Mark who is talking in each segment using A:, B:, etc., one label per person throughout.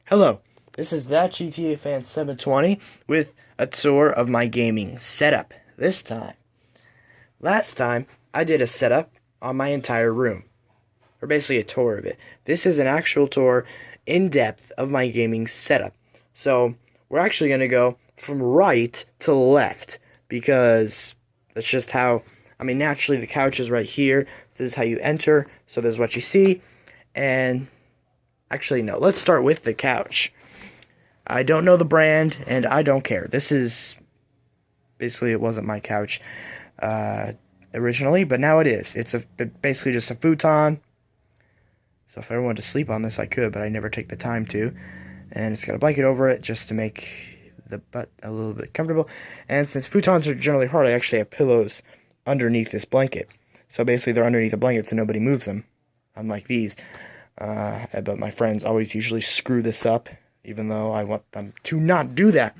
A: Hello, this is ThatGTAFan 720 with a tour of my gaming setup. Last time, I did a setup on my entire room, or basically a tour of it. This is an actual tour, in depth, of my gaming setup. So, we're actually going to go from right to left, because that's just how, naturally the couch is right here. This is how you enter, so this is what you see, and actually, no. Let's start with the couch. I don't know the brand, and I don't care. This is... Basically, it wasn't my couch originally, but now it is. It's basically just a futon. So if I wanted to sleep on this, I could, but I never take the time to. And it's got a blanket over it just to make the butt a little bit comfortable. And since futons are generally hard, I actually have pillows underneath this blanket. So basically, they're underneath the blanket so nobody moves them, unlike these. But my friends always usually screw this up, even though I want them to not do that.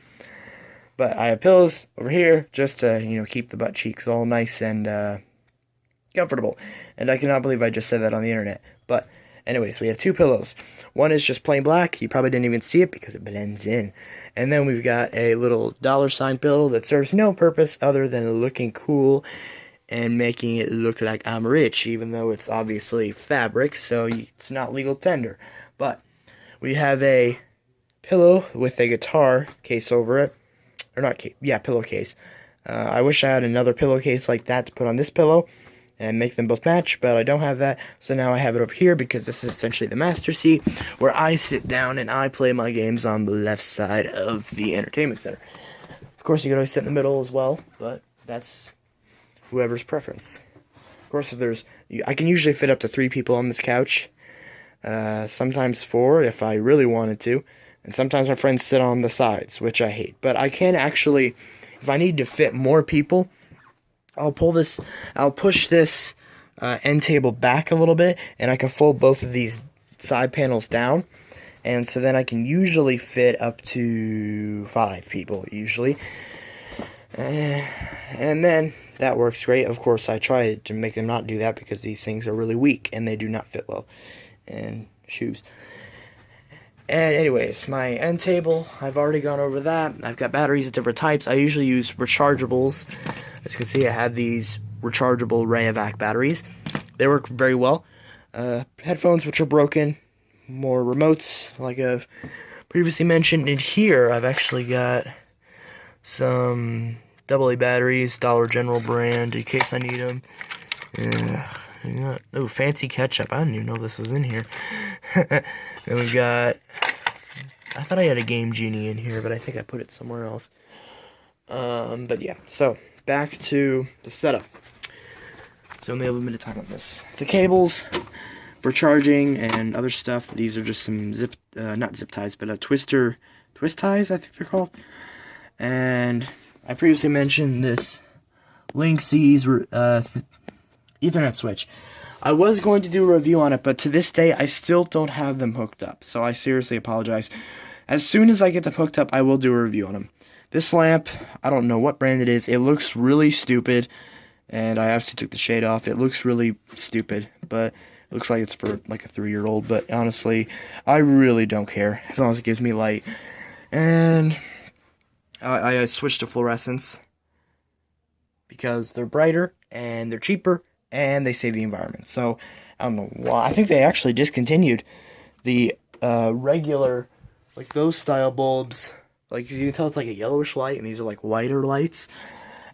A: But I have pillows over here just to, keep the butt cheeks all nice and comfortable. And I cannot believe I just said that on the internet. But anyways, we have two pillows. One is just plain black. You probably didn't even see it because it blends in. And then we've got a little $ pillow that serves no purpose other than looking cool and making it look like I'm rich, even though it's obviously fabric, so it's not legal tender. But we have a pillow with a guitar case over it. Or not case, yeah, pillowcase. I wish I had another pillowcase like that to put on this pillow and make them both match, but I don't have that. So now I have it over here because this is essentially the master seat where I sit down and I play my games on the left side of the entertainment center. Of course, you can always sit in the middle as well, but that's whoever's preference. Of course, I can usually fit up to 3 people on this couch. Sometimes 4 if I really wanted to. And sometimes my friends sit on the sides, which I hate. But I can actually, if I need to fit more people, I'll push this end table back a little bit, and I can fold both of these side panels down. And so then I can usually fit up to 5 people, usually. And then that works great. Of course, I try to make them not do that because these things are really weak and they do not fit well in shoes. And anyways, my end table, I've already gone over that. I've got batteries of different types. I usually use rechargeables. As you can see, I have these rechargeable Rayovac batteries. They work very well. Headphones, which are broken. More remotes, like I've previously mentioned. And here, I've actually got some AA batteries, Dollar General brand, in case I need them. Oh, fancy ketchup. I didn't even know this was in here. Then we've got... I thought I had a Game Genie in here, but I think I put it somewhere else. But yeah, so back to the setup. So only have a limited time on this. The cables for charging and other stuff. These are just some not zip ties, but twist ties, I think they're called. And I previously mentioned this Linksys Ethernet switch. I was going to do a review on it, but to this day, I still don't have them hooked up. So I seriously apologize. As soon as I get them hooked up, I will do a review on them. This lamp, I don't know what brand it is. It looks really stupid, and I actually took the shade off. It looks really stupid, but it looks like it's for like a 3-year-old. But honestly, I really don't care as long as it gives me light. And I switched to fluorescence because they're brighter and they're cheaper and they save the environment. So I don't know why. I think they actually discontinued the regular, like those style bulbs. Like you can tell it's like a yellowish light, and these are like whiter lights.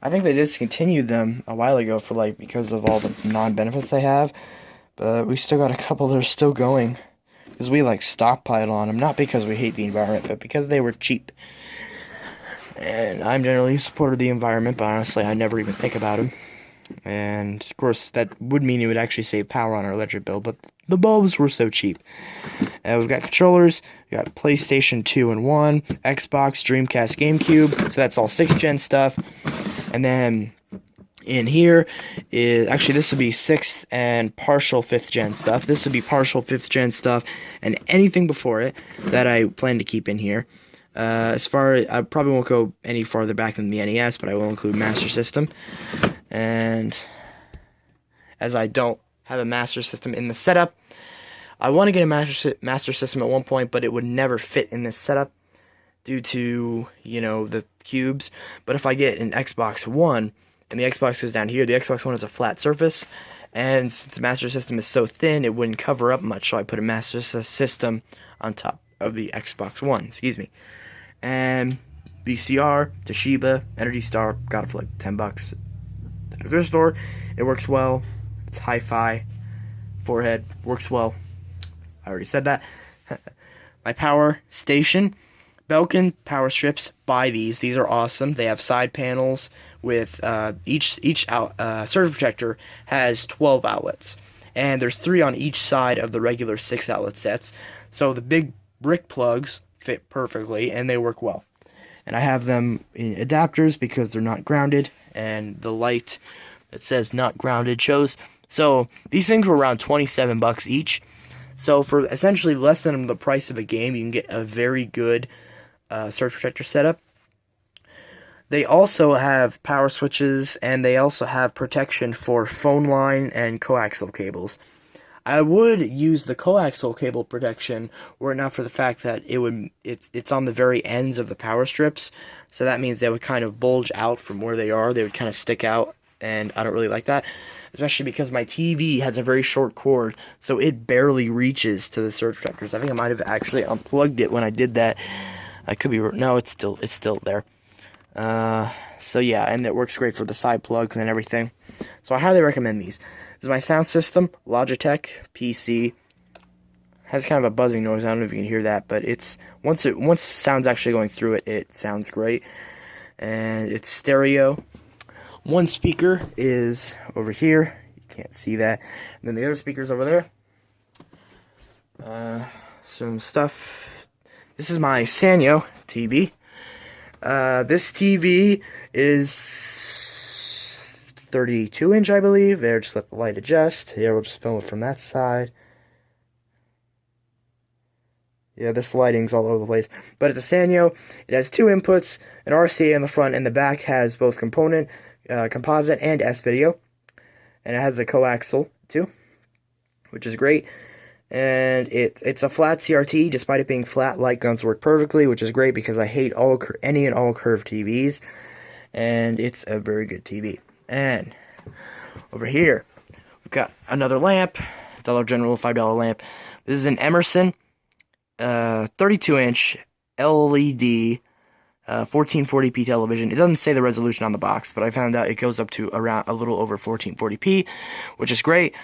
A: I think they discontinued them a while ago for because of all the non-benefits they have. But we still got a couple that are still going because we stockpiled on them, not because we hate the environment, but because they were cheap. And I'm generally a supporter of the environment, but honestly, I never even think about them. And of course, that would mean it would actually save power on our electric bill, but the bulbs were so cheap. We've got controllers, we got PlayStation 2 and 1, Xbox, Dreamcast, GameCube, so that's all 6th gen stuff. And then in here is, actually this would be 6th and partial 5th gen stuff. This would be partial 5th gen stuff, and anything before it that I plan to keep in here. As far as, I probably won't go any farther back than the NES, but I will include Master System. And as I don't have a Master System in the setup, I want to get a Master System at one point, but it would never fit in this setup due to, the cubes. But if I get an Xbox One, and the Xbox goes down here, the Xbox One is a flat surface, and since the Master System is so thin, it wouldn't cover up much, so I put a Master System on top of the Xbox One, and VCR, Toshiba, Energy Star, got it for like $10 at the thrift store. It works well. It's hi-fi. Forehead works well. I already said that. My power station, Belkin power strips. Buy these. These are awesome. They have side panels with each surge protector has 12 outlets, and there's 3 on each side of the regular 6 outlet sets. So the big brick plugs fit perfectly, and they work well. And I have them in adapters because they're not grounded, and the light that says not grounded shows. So these things were around $27 each. So for essentially less than the price of a game, you can get a very good surge protector setup. They also have power switches, and they also have protection for phone line and coaxial cables. I would use the coaxial cable protection were it not for the fact that it's on the very ends of the power strips, so that means they would kind of bulge out from where they are. They would kind of stick out, and I don't really like that, especially because my TV has a very short cord, so it barely reaches to the surge protectors. I think I might have actually unplugged it when I did that. I could be no, it's still there. So yeah, and it works great for the side plugs and everything. So I highly recommend these. This is my sound system, Logitech PC. Has kind of a buzzing noise. I don't know if you can hear that, but it's once sound's actually going through it, it sounds great. And it's stereo. One speaker is over here. You can't see that. And then the other speaker's over there. Some stuff. This is my Sanyo TV. This TV is 32-inch, I believe. There, just let the light adjust. Here, we'll just film it from that side. Yeah, this lighting's all over the place. But it's a Sanyo. It has 2 inputs, an RCA in the front, and the back has both component, composite, and S-video. And it has the coaxial, too, which is great. And it's a flat CRT. Despite it being flat, light guns work perfectly, which is great because I hate any and all curved TVs. And it's a very good TV. And over here, we've got another lamp, Dollar General $5 lamp. This is an Emerson 32-inch LED 1440p television. It doesn't say the resolution on the box, but I found out it goes up to around a little over 1440p, which is great.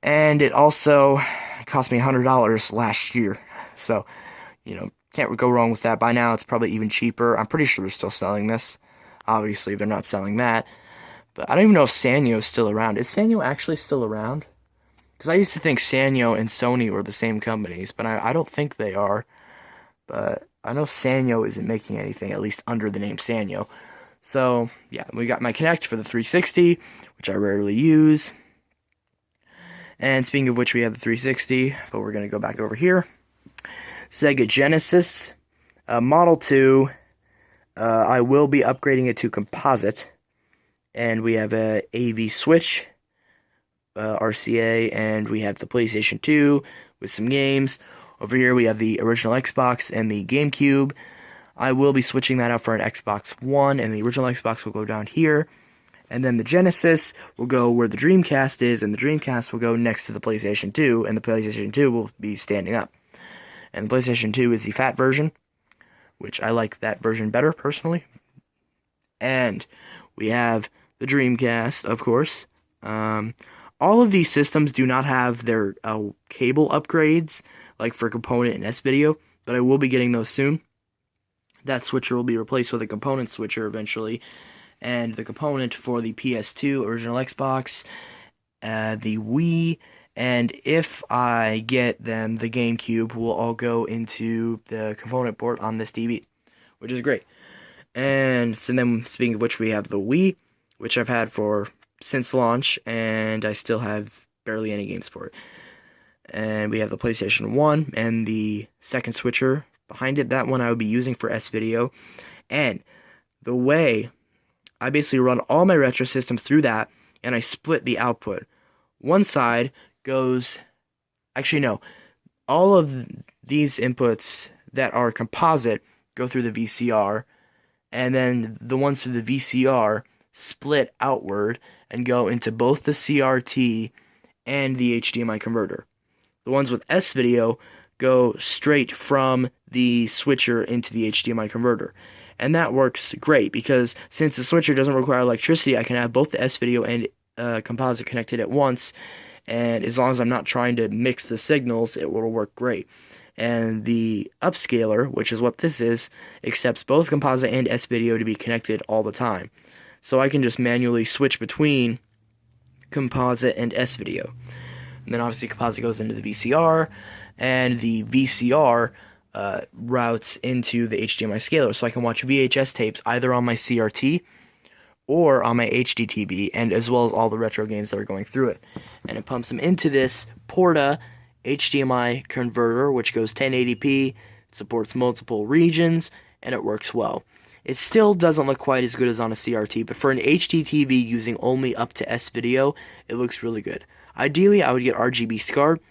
A: And it also cost me $100 last year. So, can't go wrong with that. By now, it's probably even cheaper. I'm pretty sure they're still selling this. Obviously, they're not selling that. But I don't even know if Sanyo is still around. Is Sanyo actually still around? Because I used to think Sanyo and Sony were the same companies, but I don't think they are. But I know Sanyo isn't making anything, at least under the name Sanyo. So, yeah, we got my Kinect for the 360, which I rarely use. And speaking of which, we have the 360, but we're going to go back over here. Sega Genesis, Model 2. I will be upgrading it to composite. And we have a AV switch, RCA, and we have the PlayStation 2 with some games. Over here we have the original Xbox and the GameCube. I will be switching that out for an Xbox One, and the original Xbox will go down here. And then the Genesis will go where the Dreamcast is, and the Dreamcast will go next to the PlayStation 2, and the PlayStation 2 will be standing up. And the PlayStation 2 is the fat version, which I like that version better, personally. And we have the Dreamcast, of course. All of these systems do not have their cable upgrades, like for component and S-video, but I will be getting those soon. That switcher will be replaced with a component switcher eventually. And the component for the PS2, original Xbox, the Wii, and if I get them, the GameCube will all go into the component port on this TV, which is great. And so then, speaking of which, we have the Wii, which I've had since launch, and I still have barely any games for it. And we have the PlayStation 1 and the second switcher behind it. That one I would be using for S-Video. And the way I basically run all my retro systems through that, and I split the output. One side goes, actually no, all of these inputs that are composite go through the VCR, and then the ones through the VCR split outward and go into both the CRT and the HDMI converter. The ones with S-Video go straight from the switcher into the HDMI converter. And that works great because since the switcher doesn't require electricity, I can have both the S-Video and composite connected at once. And as long as I'm not trying to mix the signals, it will work great. And the upscaler, which is what this is, accepts both composite and S-Video to be connected all the time. So I can just manually switch between composite and S-Video. And then obviously composite goes into the VCR, and the VCR routes into the HDMI scaler, so I can watch VHS tapes either on my CRT or on my HD TV, and as well as all the retro games that are going through it. And it pumps them into this Porta HDMI converter, which goes 1080p, supports multiple regions, and it works well. It still doesn't look quite as good as on a CRT, but for an HD TV using only up to S-Video, it looks really good. Ideally, I would get RGB SCART,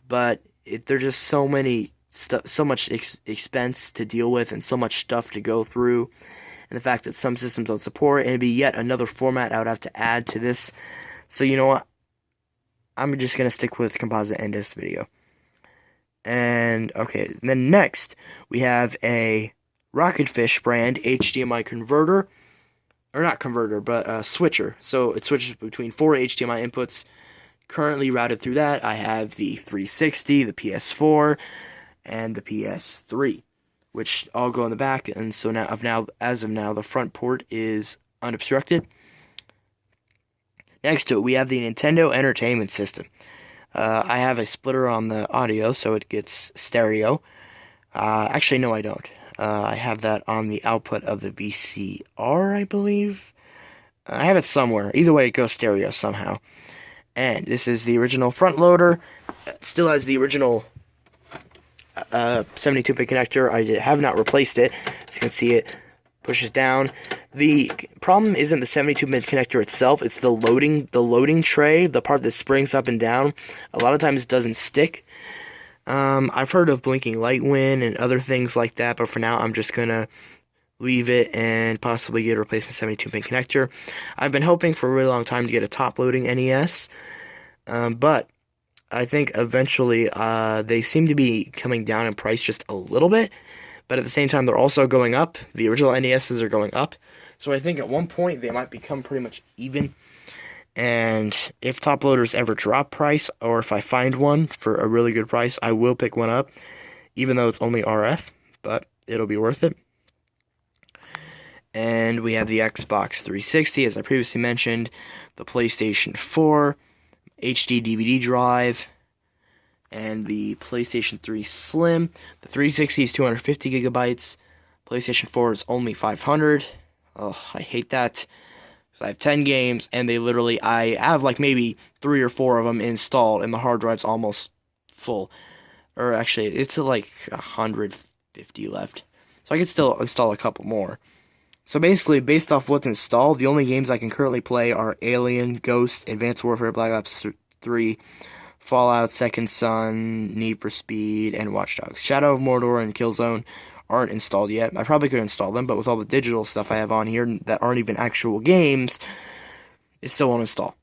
A: but there's just so much expense to deal with and so much stuff to go through, and the fact that some systems don't support it, and it'd be yet another format I would have to add to this. So you know what? I'm just going to stick with composite and S-Video. And, okay, then next, we have a Rocketfish brand HDMI converter, or not converter, but switcher. So it switches between 4 HDMI inputs. Currently routed through that, I have the 360, the PS4, and the PS3, which all go in the back. And so as of now, the front port is unobstructed. Next to it, we have the Nintendo Entertainment System. I have a splitter on the audio, so it gets stereo. Actually, no, I don't. I have that on the output of the VCR, I believe. I have it somewhere. Either way, it goes stereo somehow. And this is the original front loader. It still has the original 72-pin connector. I have not replaced it. As you can see, it pushes down. The problem isn't the 72-pin connector itself. It's the loading tray, the part that springs up and down. A lot of times it doesn't stick. I've heard of blinking light win and other things like that, but for now I'm just gonna leave it and possibly get a replacement 72-pin connector. I've been hoping for a really long time to get a top-loading NES, but I think eventually they seem to be coming down in price just a little bit, but at the same time they're also going up. The original NESs are going up, so I think at one point they might become pretty much even. And if top loaders ever drop price, or if I find one for a really good price, I will pick one up, even though it's only RF, but it'll be worth it. And we have the Xbox 360, as I previously mentioned, the PlayStation 4, HD DVD drive, and the PlayStation 3 Slim. The 360 is 250 gigabytes. PlayStation 4 is only 500. Oh, I hate that. Because I have 10 games, and I have like maybe 3 or 4 of them installed, and the hard drive's almost full. Or actually, it's like 150 left. So I can still install a couple more. So basically, based off what's installed, the only games I can currently play are Alien, Ghost, Advanced Warfare, Black Ops 3, Fallout, Second Son, Need for Speed, and Watch Dogs. Shadow of Mordor and Killzone aren't installed yet. I probably could install them, but with all the digital stuff I have on here that aren't even actual games, it still won't install.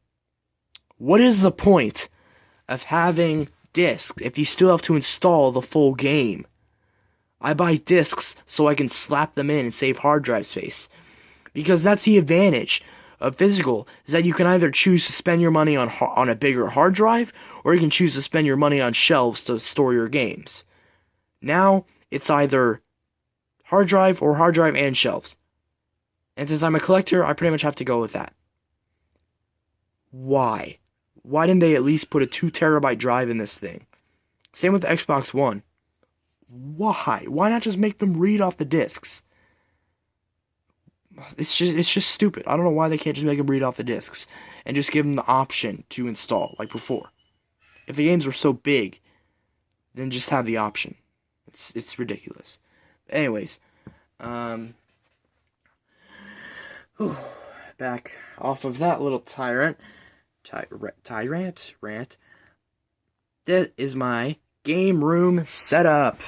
A: What is the point of having discs if you still have to install the full game? I buy discs so I can slap them in and save hard drive space. Because that's the advantage of physical, is that you can either choose to spend your money on a bigger hard drive, or you can choose to spend your money on shelves to store your games. Now, it's either hard drive or hard drive and shelves. And since I'm a collector, I pretty much have to go with that. Why? Why didn't they at least put a 2 terabyte drive in this thing? Same with the Xbox One. Why? Why not just make them read off the discs? It's just stupid. I don't know why they can't just make them read off the discs and just give them the option to install like before. If the games were so big, then just have the option. It's ridiculous. Anyways, back off of that little rant. That is my game room setup.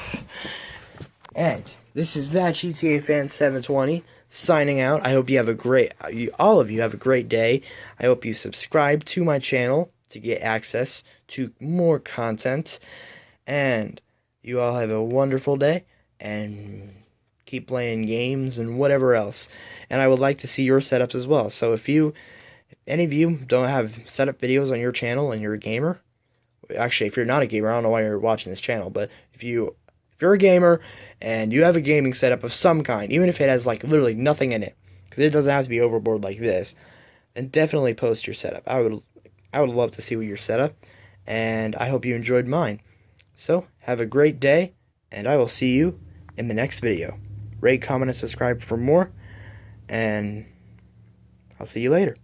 A: And this is ThatGTAFan 720 signing out. I hope you have all of you have a great day. I hope you subscribe to my channel to get access to more content. And you all have a wonderful day and keep playing games and whatever else. And I would like to see your setups as well. So if any of you don't have setup videos on your channel and you're a gamer, actually if you're not a gamer, I don't know why you're watching this channel, but if you're a gamer and you have a gaming setup of some kind, even if it has like literally nothing in it, because it doesn't have to be overboard like this, then definitely post your setup. I would love to see your setup, and I hope you enjoyed mine. So have a great day, and I will see you in the next video. Rate, comment, and subscribe for more, and I'll see you later.